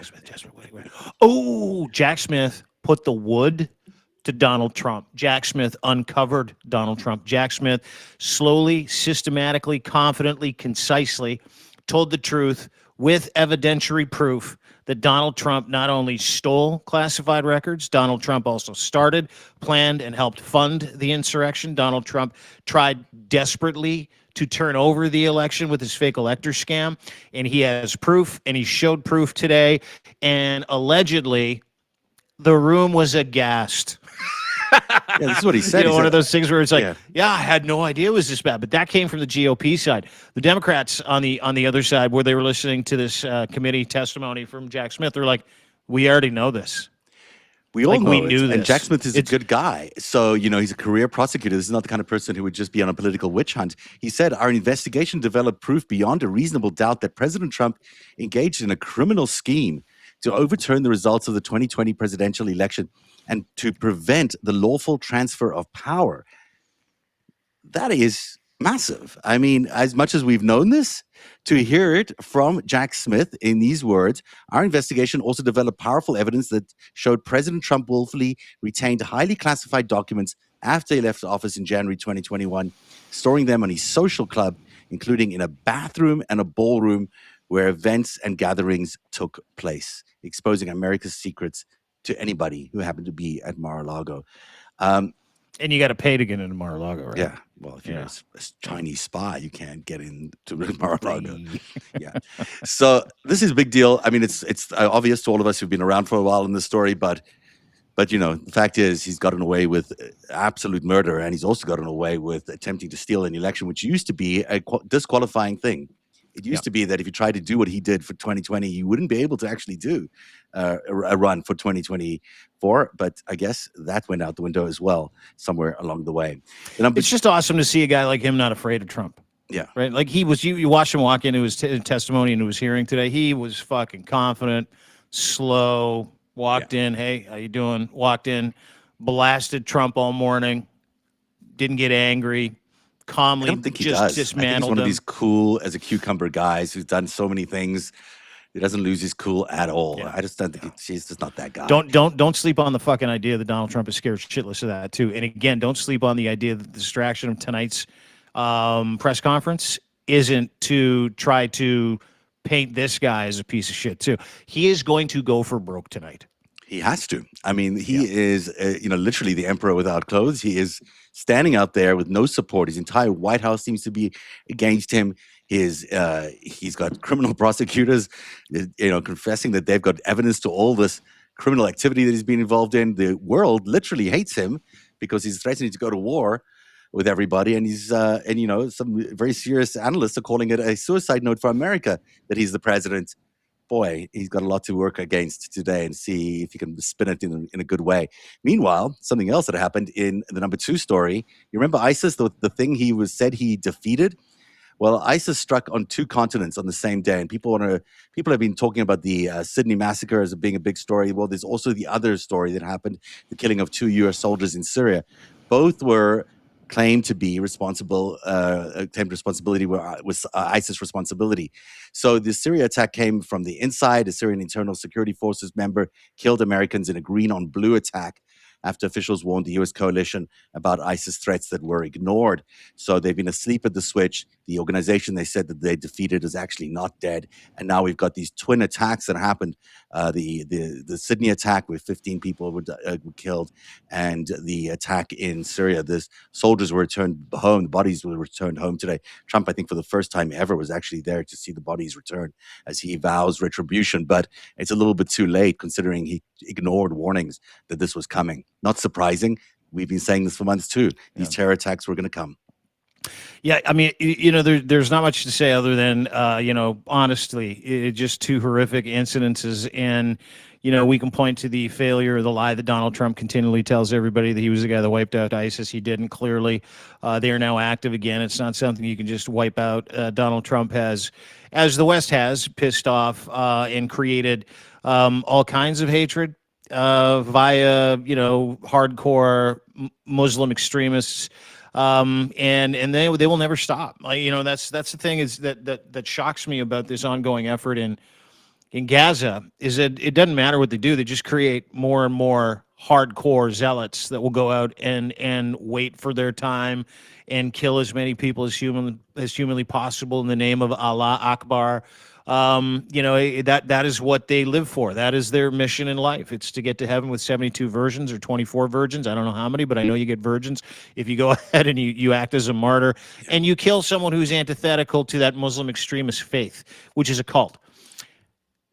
wait. Oh, Jack Smith put the wood to Donald Trump. Jack Smith uncovered Donald Trump. Jack Smith slowly, systematically, confidently, concisely told the truth with evidentiary proof that Donald Trump not only stole classified records, Donald Trump also started, planned, and helped fund the insurrection. Donald Trump tried desperately to turn over the election with his fake elector scam, and he has proof, and he showed proof today, and allegedly the room was aghast.
Yeah, this is what he said.
One of those things where it's like, I had no idea it was this bad. But that came from the GOP side. The Democrats on the other side, where they were listening to this committee testimony from Jack Smith, they're like, we already know this.
We all know we knew this. And Jack Smith is a good guy. So, he's a career prosecutor. This is not the kind of person who would just be on a political witch hunt. He said, our investigation developed proof beyond a reasonable doubt that President Trump engaged in a criminal scheme to overturn the results of the 2020 presidential election and to prevent the lawful transfer of power. That is massive. I mean, as much as we've known this, to hear it from Jack Smith in these words, our investigation also developed powerful evidence that showed President Trump willfully retained highly classified documents after he left office in January 2021, storing them on his social club, including in a bathroom and a ballroom where events and gatherings took place, exposing America's secrets to anybody who happened to be at Mar-a-Lago.
And you got to pay to get into Mar-a-Lago, right?
Yeah. Well, if you're a Chinese spy, you can't get into Mar-a-Lago. Yeah. So this is a big deal. I mean, it's obvious to all of us who've been around for a while in this story, but the fact is he's gotten away with absolute murder, and he's also gotten away with attempting to steal an election, which used to be a disqualifying thing. It used to be that if you tried to do what he did for 2020, you wouldn't be able to actually do a run for 2024. But I guess that went out the window as well somewhere along the way.
It's just awesome to see a guy like him not afraid of Trump.
Yeah.
Right? Like he was, you watched him walk into his testimony, into his hearing today. He was fucking confident, slow, walked in. Hey, how you doing? Walked in, blasted Trump all morning, didn't get angry. Calmly,
I don't think he
just
does. I think he's one of these cool as a cucumber guys who's done so many things. He doesn't lose his cool at all. Yeah. I just don't think he's just not that guy.
Don't sleep on the fucking idea that Donald Trump is scared shitless of that too. And again, don't sleep on the idea that the distraction of tonight's press conference isn't to try to paint this guy as a piece of shit too. He is going to go for broke tonight.
He has to. I mean, he is, literally the emperor without clothes. He is standing out there with no support. His entire White House seems to be against him. He's got criminal prosecutors, confessing that they've got evidence to all this criminal activity that he's been involved in. The world literally hates him because he's threatening to go to war with everybody. And he's, some very serious analysts are calling it a suicide note for America that he's the president. Boy, he's got a lot to work against today and see if he can spin it in a good way. Meanwhile, something else that happened in the number 2 story. You remember ISIS, the thing he said he defeated? Well, ISIS struck on 2 continents on the same day, and people have been talking about the Sydney massacre as being a big story. Well, there's also the other story that happened, the killing of 2 U.S. soldiers in Syria. Both were claimed to be responsible, claimed responsibility was ISIS responsibility. So the Syria attack came from the inside. A Syrian Internal Security Forces member killed Americans in a green on blue attack after officials warned the U.S. coalition about ISIS threats that were ignored. So they've been asleep at the switch. The organization they said that they defeated is actually not dead. And now we've got these twin attacks that happened. The Sydney attack where 15 people were killed, and the attack in Syria. The soldiers were returned home. The bodies were returned home today. Trump, I think for the first time ever, was actually there to see the bodies returned as he vows retribution. But it's a little bit too late considering he ignored warnings that this was coming. Not surprising. We've been saying this for months too. These terror attacks were going to come.
Yeah, I mean, there's not much to say other than, honestly, just 2 horrific incidences. And, we can point to the failure or the lie that Donald Trump continually tells everybody that he was the guy that wiped out ISIS. He didn't. Clearly, they are now active again. It's not something you can just wipe out. Donald Trump has, as the West has, pissed off and created all kinds of hatred via, hardcore Muslim extremists. And they will never stop. That's the thing is that shocks me about this ongoing effort in Gaza is that it doesn't matter what they do. They just create more and more hardcore zealots that will go out and wait for their time and kill as many people as humanly possible in the name of Allah Akbar. That is what they live for. That is their mission in life. It's to get to heaven with 72 virgins or 24 virgins. I don't know how many, but I know you get virgins if you go ahead and you act as a martyr and you kill someone who's antithetical to that Muslim extremist faith, which is a cult.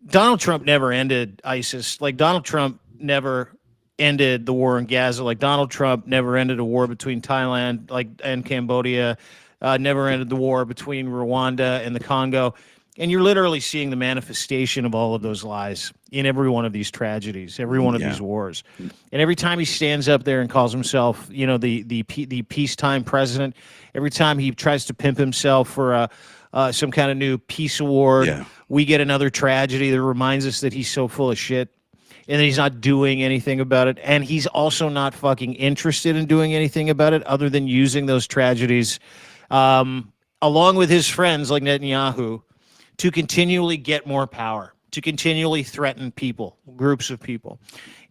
Donald Trump never ended ISIS. Like, Donald Trump never ended the war in Gaza. Like, Donald Trump never ended a war between Thailand and Cambodia, never ended the war between Rwanda and the Congo. And you're literally seeing the manifestation of all of those lies in every one of these tragedies, every one of these wars. And every time he stands up there and calls himself, the peacetime president, every time he tries to pimp himself for some kind of new peace award, we get another tragedy that reminds us that he's so full of shit and that he's not doing anything about it. And he's also not fucking interested in doing anything about it other than using those tragedies, along with his friends like Netanyahu, to continually get more power, to continually threaten people, groups of people.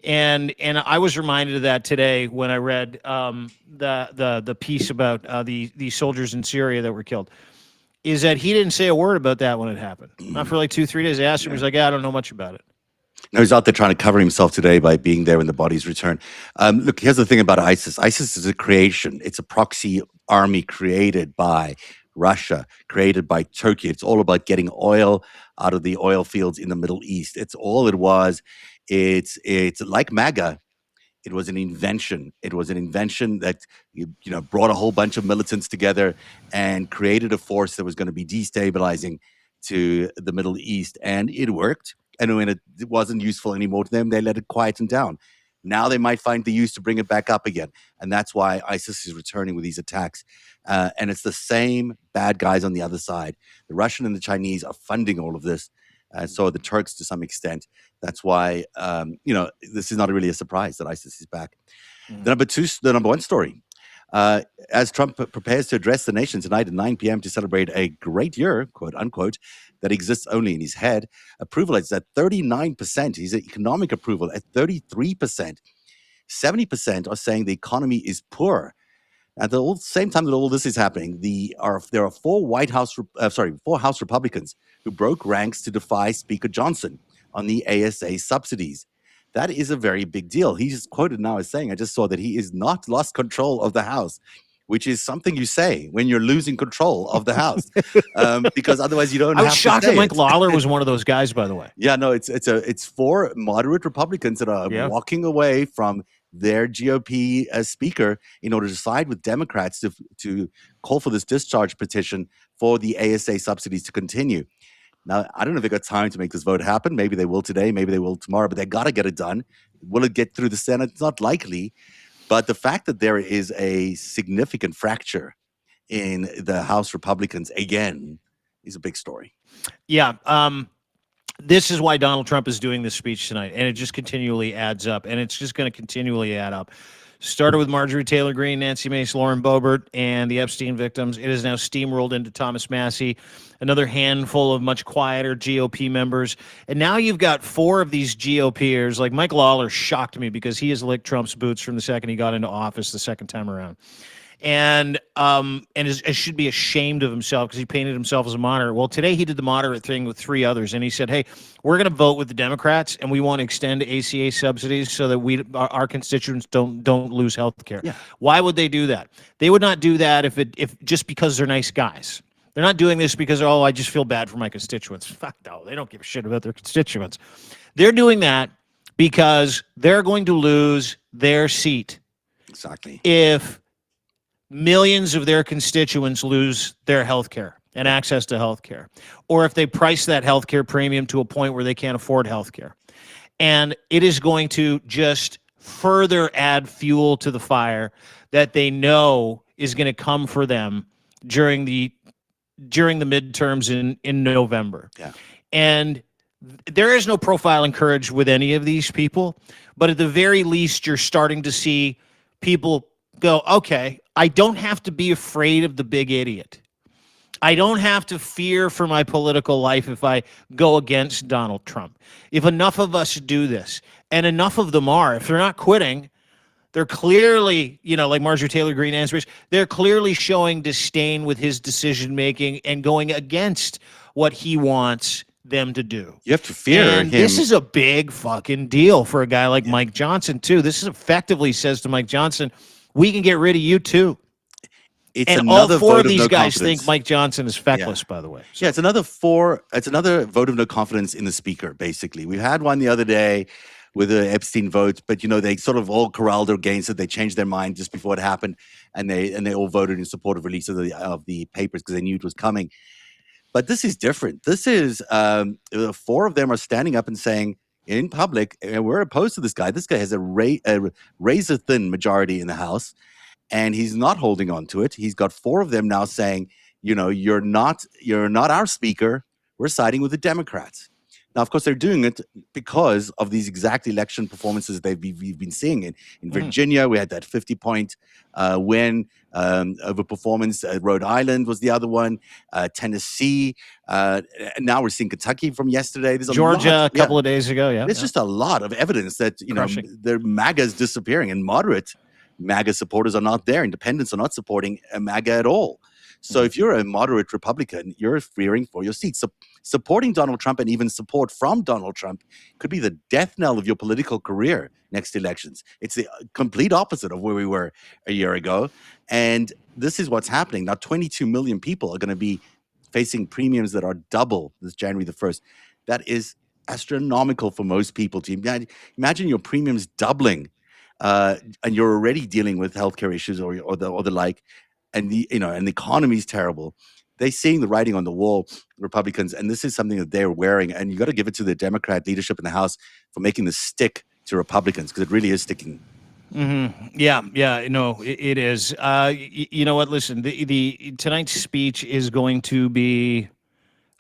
And I was reminded of that today when I read the piece about the soldiers in Syria that were killed, is that he didn't say a word about that when it happened. Not for like 2-3 days. I asked him, he's like, I don't know much about it.
No, he's out there trying to cover himself today by being there when the bodies return. Look, here's the thing about ISIS. ISIS is a creation. It's a proxy army created by Russia, created by Turkey. It's all about getting oil out of the oil fields in the Middle East. It's all it was. It's like MAGA. It was an invention. It was an invention that brought a whole bunch of militants together and created a force that was going to be destabilizing to the Middle East, and it worked. And when it wasn't useful anymore to them, they let it quieten down. Now they might find the use to bring it back up again. And that's why ISIS is returning with these attacks. And it's the same bad guys on the other side. The Russian and the Chinese are funding all of this. So are the Turks to some extent. That's why, this is not really a surprise that ISIS is back. The number one story. As Trump prepares to address the nation tonight at 9 p.m. to celebrate a great year, quote unquote, that exists only in his head, approval is at 39%. His economic approval at 33%. 70% are saying the economy is poor. At the same time that all this is happening, there are four House Republicans who broke ranks to defy Speaker Johnson on the ASA subsidies. That is a very big deal. He's quoted now as saying, I just saw that he is not lost control of the House, which is something you say when you're losing control of the House, because otherwise you don't have to say it.
I was shocked that Mike Lawler was one of those guys, by the way.
Yeah, no, it's four moderate Republicans that are walking away from their GOP speaker in order to side with Democrats to call for this discharge petition for the ASA subsidies to continue. Now, I don't know if they got time to make this vote happen. Maybe they will today, maybe they will tomorrow, but they got to get it done. Will it get through the Senate? It's not likely. But the fact that there is a significant fracture in the House Republicans, again, is a big story.
Yeah. This is why Donald Trump is doing this speech tonight, and it just continually adds up, and it's just going to continually add up. Started with Marjorie Taylor Greene, Nancy Mace, Lauren Boebert, and the Epstein victims. It is now steamrolled into Thomas Massie, another handful of much quieter GOP members. And now you've got four of these GOPers. Like, Mike Lawler shocked me because he has licked Trump's boots from the second he got into office the second time around. And should be ashamed of himself because he painted himself as a moderate. Well, today he did the moderate thing with three others, and he said, hey, we're going to vote with the Democrats, and we want to extend ACA subsidies so that our constituents don't lose health care. Yeah. Why would they do that? They would not do that if just because they're nice guys. They're not doing this because, I just feel bad for my constituents. Fuck no, they don't give a shit about their constituents. They're doing that because they're going to lose their seat.
Exactly.
If millions of their constituents lose their health care and access to health care, or if they price that health care premium to a point where they can't afford health care. And it is going to just further add fuel to the fire that they know is going to come for them during the midterms in November. Yeah. And there is no profiling courage with any of these people, but at the very least, you're starting to see people go, okay, I don't have to be afraid of the big idiot. I don't have to fear for my political life if I go against Donald Trump. If enough of us do this, and enough of them are, if they're not quitting, they're clearly, like Marjorie Taylor Greene answers, they're clearly showing disdain with his decision-making and going against what he wants them to do.
You have to fear
and
him.
This is a big fucking deal for a guy like Mike Johnson, too. This is effectively says to Mike Johnson, we can get rid of you, too.
It's
and
another
all four
vote
of these
no
guys
confidence.
think Mike Johnson is feckless, by the way. So.
Yeah, it's another vote of no confidence in the speaker, basically. We had one the other day with the Epstein vote, but they sort of all corralled against it. They changed their mind just before it happened, and they all voted in support of release of the papers because they knew it was coming. But this is different. This is four of them are standing up and saying in public, we're opposed to this guy. This guy has a razor thin majority in the House, and he's not holding on to it. He's got four of them now saying, you're not our speaker. We're siding with the Democrats. Now, of course, they're doing it because of these exact election performances we've been seeing. In Virginia, we had that 50-point win over performance. Rhode Island was the other one. Tennessee. And now we're seeing Kentucky from yesterday. There's
Georgia a couple of days ago. Yeah,
there's just a lot of evidence that their MAGA is disappearing, and moderate MAGA supporters are not there. Independents are not supporting MAGA at all. So if you're a moderate Republican, you're fearing for your seat. So supporting Donald Trump and even support from Donald Trump could be the death knell of your political career next elections. It's the complete opposite of where we were a year ago. And this is what's happening. Now, 22 million people are going to be facing premiums that are double this January the 1st. That is astronomical for most people. To imagine your premiums doubling, and you're already dealing with healthcare issues or the like. And the economy is terrible. They're seeing the writing on the wall, Republicans, and this is something that they're wearing. And you got to give it to the Democrat leadership in the House for making this stick to Republicans, because it really is sticking.
Yeah, no, it is. You know what? Listen, the tonight's speech is going to be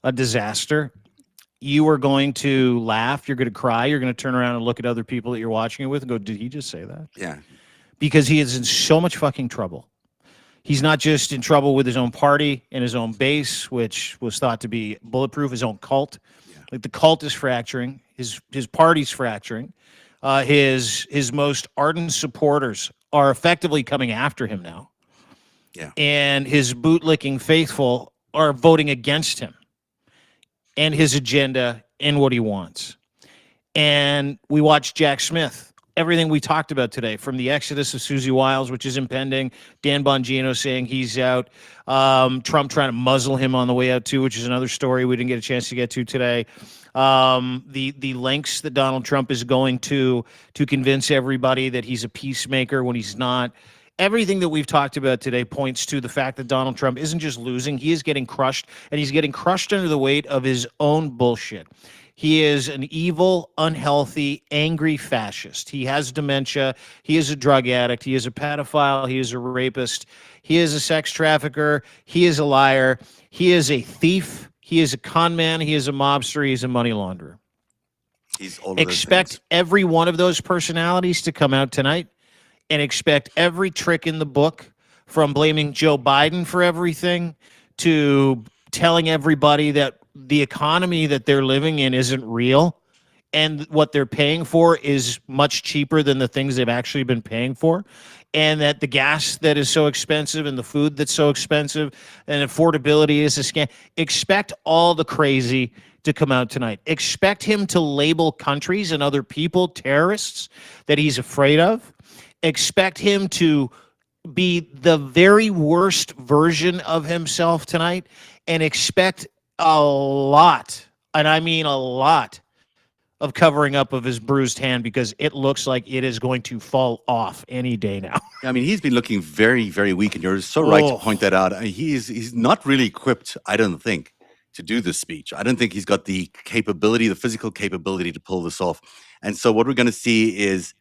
a disaster. You are going to laugh. You're going to cry. You're going to turn around and look at other people that you're watching it with and go, "Did he just say that?"
Yeah,
because he is in so much fucking trouble. He's not just in trouble with his own party and his own base, which was thought to be bulletproof, his own cult. Yeah. Like the cult is fracturing, his party's fracturing. His most ardent supporters are effectively coming after him now.
Yeah.
And his bootlicking faithful are voting against him and his agenda and what he wants. And we watched Jack Smith. Everything we talked about today, from the exodus of Susie Wiles, which is impending, Dan Bongino saying he's out, Trump trying to muzzle him on the way out too, which is another story we didn't get a chance to get to today. The lengths that Donald Trump is going to convince everybody that he's a peacemaker when he's not. Everything that we've talked about today points to the fact that Donald Trump isn't just losing, he is getting crushed, and he's getting crushed under the weight of his own bullshit. He is an evil, unhealthy, angry fascist. He has dementia. He is a drug addict. He is a pedophile. He is a rapist. He is a sex trafficker. He is a liar. He is a thief. He is a con man. He is a mobster. He is a money launderer.
He's all of
expect every one of those personalities to come out tonight, and expect every trick in the book, from blaming Joe Biden for everything to telling everybody that the economy that they're living in isn't real, and what they're paying for is much cheaper than the things they've actually been paying for, and that the gas that is so expensive and the food that's so expensive and affordability is a scam. Expect all the crazy to come out tonight. Expect him to label countries and other people terrorists that he's afraid of. Expect him to be the very worst version of himself tonight, and expect a lot, and I mean a lot, of covering up of his bruised hand, because it looks like it is going to fall off any day now.
I mean, he's been looking very, very weak, and you're so right to point that out. I mean, he's not really equipped, I don't think, to do this speech. I don't think he's got the capability, the physical capability to pull this off. And so what we're going to see is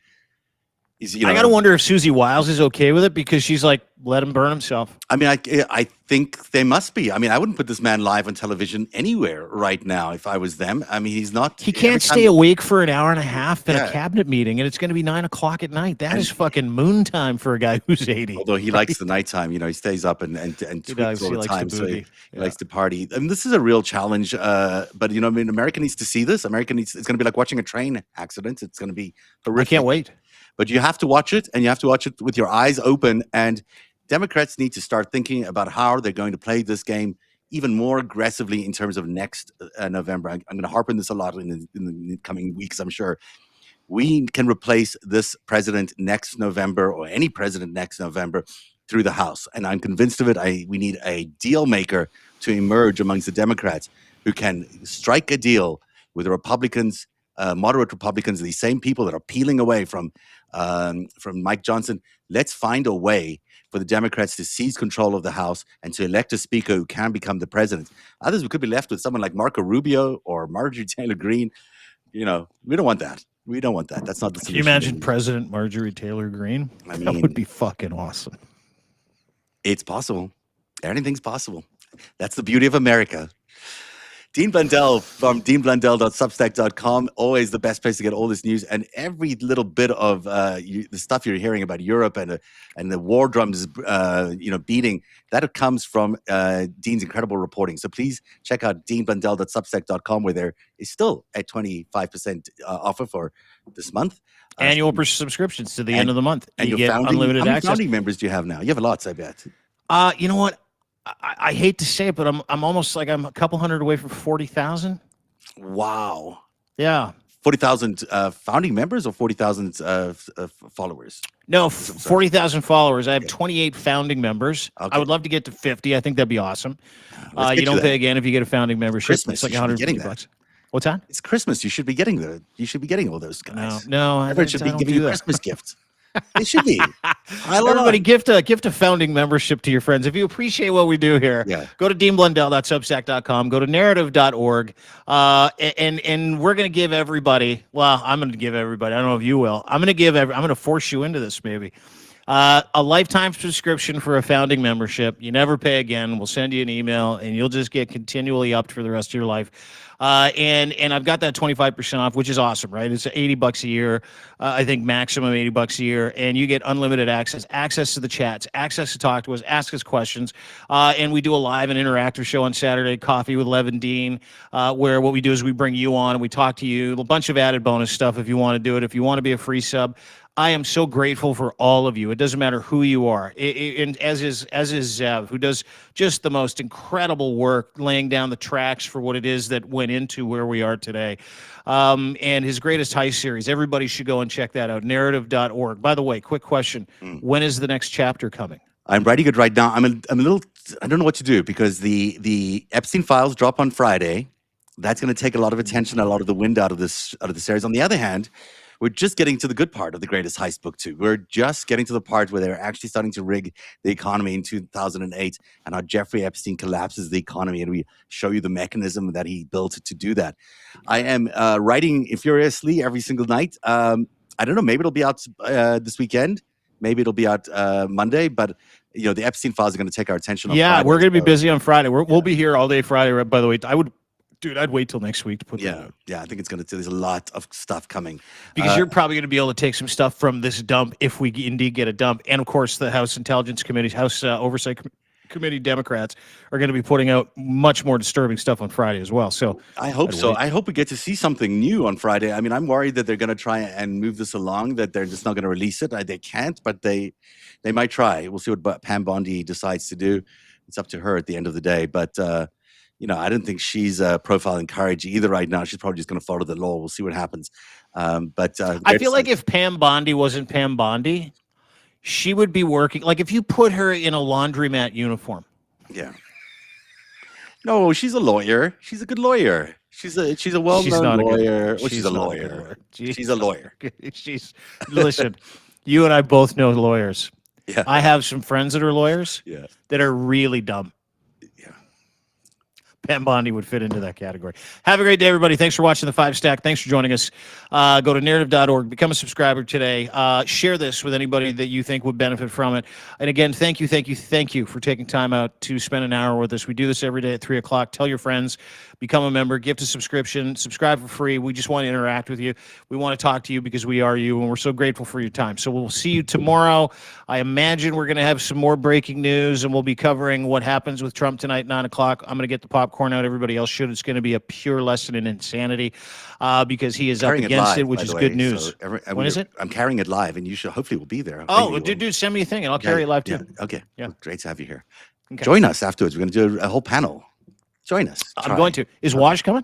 I
got to wonder if Susie Wiles is okay with it, because she's like, let him burn himself.
I mean, I think they must be. I mean, I wouldn't put this man live on television anywhere right now if I was them. I mean, he's not.
He can't stay awake for an hour and a half in a cabinet meeting, and it's going to be 9 o'clock at night. That is fucking moon time for a guy who's 80.
Although he likes the nighttime, he stays up and tweets all the time. So he likes to party. I mean, this is a real challenge. But I mean, America needs to see this. It's going to be like watching a train accident. It's going to be horrific.
I can't wait.
But you have to watch it, and you have to watch it with your eyes open. And Democrats need to start thinking about how they're going to play this game even more aggressively in terms of next November. I'm going to harp on this a lot in the coming weeks, I'm sure. We can replace this president next November, or any president next November, through the House. And I'm convinced of it. We need a deal maker to emerge amongst the Democrats who can strike a deal with the Republicans, moderate Republicans, these same people that are peeling away from Mike Johnson. Let's find a way for the Democrats to seize control of the House and to elect a speaker who can become the president. Others, we could be left with someone like Marco Rubio or Marjorie Taylor Greene. We don't want that. We don't want that. That's not the solution.
Can you imagine President Marjorie Taylor Greene?
I mean,
that would be fucking awesome.
It's possible. Anything's possible. That's the beauty of America. Dean Blundell from deanblundell.substack.com. Always the best place to get all this news and every little bit of the stuff you're hearing about Europe and the war drums, beating. That comes from Dean's incredible reporting. So please check out deanblundell.substack.com, where there is still a 25% offer for this month.
Annual subscriptions to the end of the month.
And
you get unlimited
how many
access.
founding members do you have now? You have lots, I bet.
You know what? I hate to say it, but I'm almost like I'm a couple hundred away from 40,000.
Wow.
Yeah.
40,000 founding members or 40,000 followers?
No, 40,000 followers. I have 28 founding members.
Okay.
I would love to get to 50. I think that'd be awesome.
You
don't pay again if you get a founding membership.
Christmas,
it's like
$150.
What's that?
It's Christmas. You should be getting all those guys.
No,
everyone should be giving you Christmas gifts. It should be.
Everybody gift a founding membership to your friends. If you appreciate what we do here, go to deanblundell.substack.com, go to narrative.org, and we're going to give everybody, I'm going to give everybody, I don't know if you will, I'm going to force you into this maybe, a lifetime subscription for a founding membership. You never pay again. We'll send you an email, and you'll just get continually upped for the rest of your life. And I've got that 25% off, which is awesome, right? It's $80 a year. I think maximum $80 a year, and you get unlimited access to the chats, access to talk to us, ask us questions. And we do a live and interactive show on Saturday, Coffee with Lev and Dean, where what we do is we bring you on and we talk to you, a bunch of added bonus stuff if you want to do it. If you want to be a free sub, I am so grateful for all of you. It doesn't matter who you are. And as is Zev, who does just the most incredible work laying down the tracks for what it is that went into where we are today. And his greatest heist series. Everybody should go and check that out. Narrative.org. By the way, quick question. When is the next chapter coming? I'm
writing it right now. I'm a little, I don't know what to do, because the Epstein files drop on Friday. That's going to take a lot of attention, a lot of the wind out of the series. On the other hand, we're just getting to the good part of the Greatest Heist book too. We're just getting to the part where they're actually starting to rig the economy in 2008, and how Jeffrey Epstein collapses the economy, and we show you the mechanism that he built to do that. I am writing furiously every single night. I don't know, maybe it'll be out this weekend. Maybe it'll be out Monday, but the Epstein files are going to take our attention on Friday.
We're going to be busy on Friday. We'll be here all day Friday, by the way. I'd wait till next week to put that out.
Yeah, I think it's going to. There's a lot of stuff coming.
Because you're probably going to be able to take some stuff from this dump if we indeed get a dump. And, of course, the House Intelligence Committee, House Oversight Committee Democrats are going to be putting out much more disturbing stuff on Friday as well. So
I hope so. I hope we get to see something new on Friday. I mean, I'm worried that they're going to try and move this along, that they're just not going to release it. They can't, but they might try. We'll see what Pam Bondi decides to do. It's up to her at the end of the day. But I don't think she's profiling courage either right now. She's probably just going to follow the law. We'll see what happens. But
I feel like if Pam Bondi wasn't Pam Bondi, she would be working. Like if you put her in a laundromat uniform.
Yeah. No, she's a lawyer. She's a good lawyer. She's a well-known lawyer. She's a lawyer. She's a lawyer.
Listen, you and I both know lawyers.
Yeah.
I have some friends that are lawyers.
Yeah.
That are really dumb. Pam Bondi would fit into that category. Have a great day, everybody. Thanks for watching the FiveStack. Thanks for joining us. Go to narrative.org. Become a subscriber today. Share this with anybody that you think would benefit from it. And again, thank you for taking time out to spend an hour with us. We do this every day at 3 o'clock. Tell your friends. Become a member. Gift a subscription. Subscribe for free. We just want to interact with you. We want to talk to you because we are you, and we're so grateful for your time. So we'll see you tomorrow. I imagine we're going to have some more breaking news, and we'll be covering what happens with Trump tonight, 9 o'clock. I'm going to get the popcorn out. Everybody else should. It's going to be a pure lesson in insanity because he is up against it, which is good news. When is it?
I'm carrying it live, and you should hopefully will be there.
Oh, dude, send me a thing, and I'll carry it live too.
Yeah. Okay.
Yeah.
Well, great to have you here.
Okay.
Join us afterwards. We're going to do a whole panel. Join us.
I'm going to. Is Waj coming?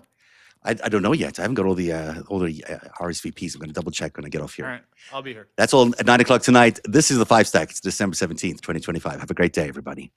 I don't know yet. I haven't got all the RSVPs. I'm going to double check when I get off here.
All right, I'll be here.
That's all at 9 o'clock tonight. This is the FiveStack. It's December 17th, 2025. Have a great day, everybody.